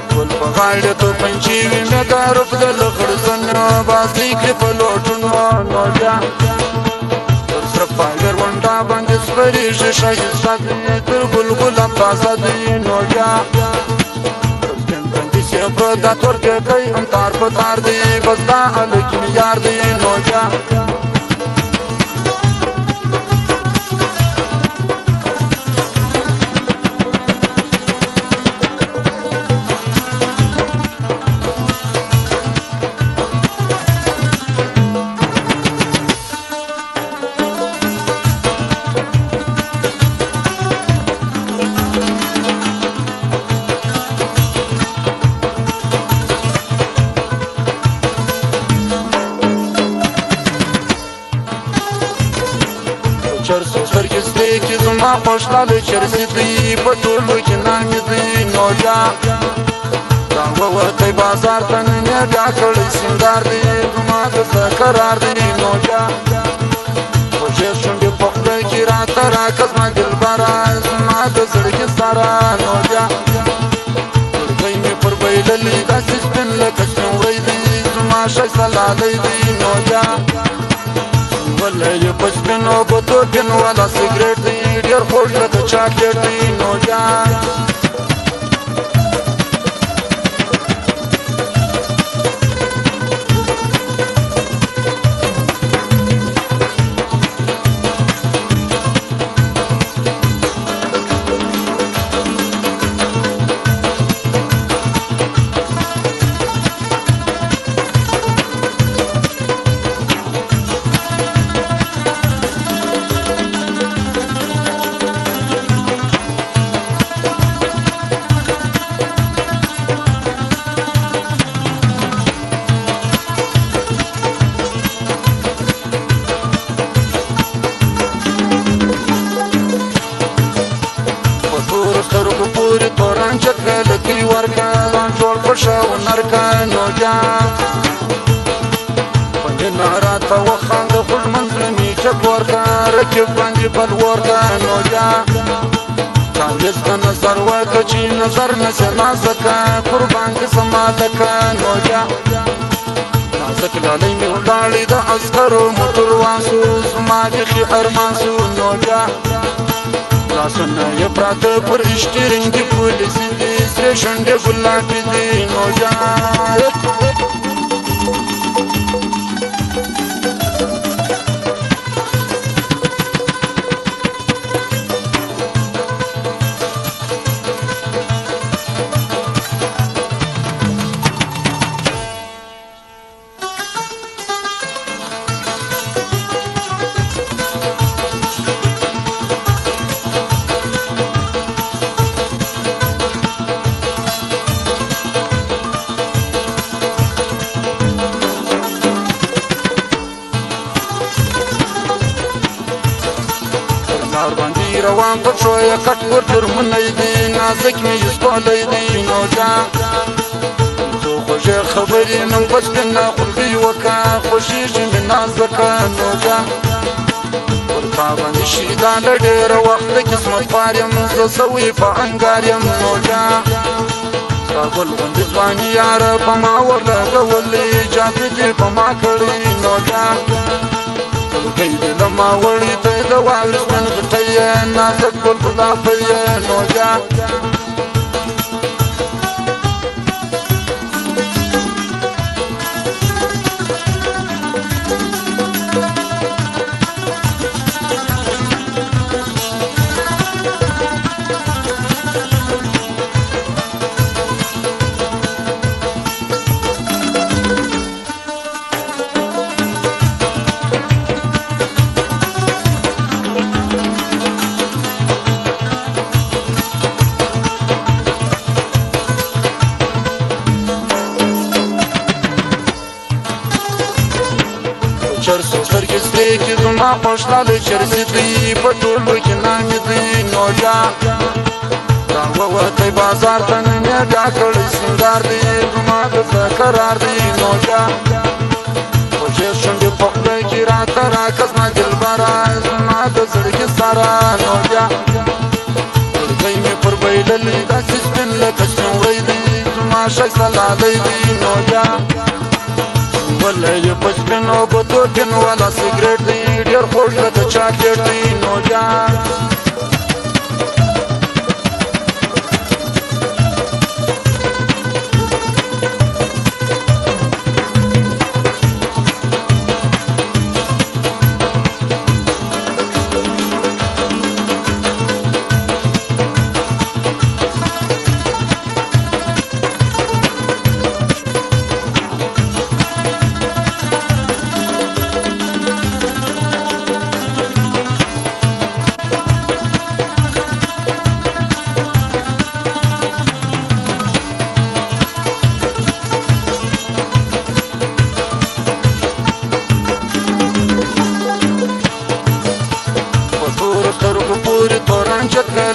ټول په غاړه تو پنچې وي مې کاروب د لغړزنو باسي کړې په لوټونو نو بیا تر سره پاګر ونډه باندې سپرېږي ښایسته دی تر ګلګله تازه دی نو بیا په دا تور کې کوي هم تار په تار دی بس دا هلک مې یار دی نو بیا چرسو سترګې سرې کې زما خوشحاله چرسي دی په ټولو کې نامې دی نو بیا دا ووتی بازار ته نن یې بیا کړی سینګار دی زما د زړه قرار دی نو بیا خوږې شونډې په خوله کې راته راکړه زما دلبره زما د زړګي سره نو بیا زړګی مې پر بایللی داسې سپین لکه سپین وری دی زما ښایسته لالی دی نو بیا ولی یې په سپینو بوتو پین والا سګرټ دی ډېر خوږ لکه چاکلیټ دی نو بیا سترګو پورې توران چکه لکۍ ورکه ځان ټول په شاونر که نو بیا په مینه راته وخانده خوږ منزله مې چک ورکه رقیب باندې بل ورکه نو بیا چانګیز ته نظر ورکه چې نظر نسې نازکه قربان دې زما لکه نو بیا نازک لالی مې ولاړې د عسکرو موټروان سو زما بیخي ارمان سو نو بیا لاسونه یې پراته پر اشترین دي پولیسي دي سرې شونډې ګلابي دي نو بیا لار باندې روان په پښو یې کټ ور جرمنی دی نازک مې یسپالی دی نو بیا څو خوږې خبرې نن په سپینه خولګۍ وکړه خوښېږي مې نازکه نو بیا پر تا باندې شیدا له ډېره وخته قسمت خوار یم زه سوی په انګار یم نو بیا ستا ګل غوندې ځواني یاره په ما ورلګولې جادو دې په ما کړې نو بیا ګی دې له ما وړې ته د واورې سپین غټی یې نازک ګل ګلابی یې نو بیا چرسو سترګې سرې کې زما خوشحاله چرسي دی په ټولو کې نامې دی نو بیا دا ووتی بازار ته نن یې بیا کړی سینګار دی زما د زړه قرار دی نو بیا خوږې شونډې په خوله کې راته راکړه زما دلبره زما د زړګي سره نو بیا زړګی مې پر بایللی داسې سپین لکه سپین وری دی شایسته لالی دی نو بیا ولې په سپینو ګوتو کې نو والا سګرټ دی ډېر خوږ لکه چاکلیټ دی نو بیا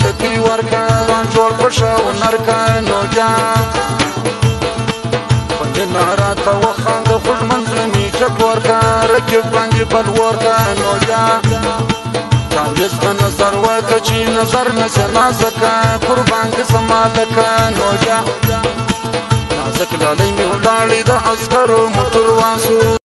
لکی ورکا جوړ پښه ونرکا نو بیا پنځه ناراته وخاند خوږ منځله می چک ورکا رکب باندې بل ورکا نو بیا چاویز په نظر وکه چې نظر نسه نازکه قربان دې زما لکه نو بیا نازک لالی مې ولاړې د عسکرو موټر واسو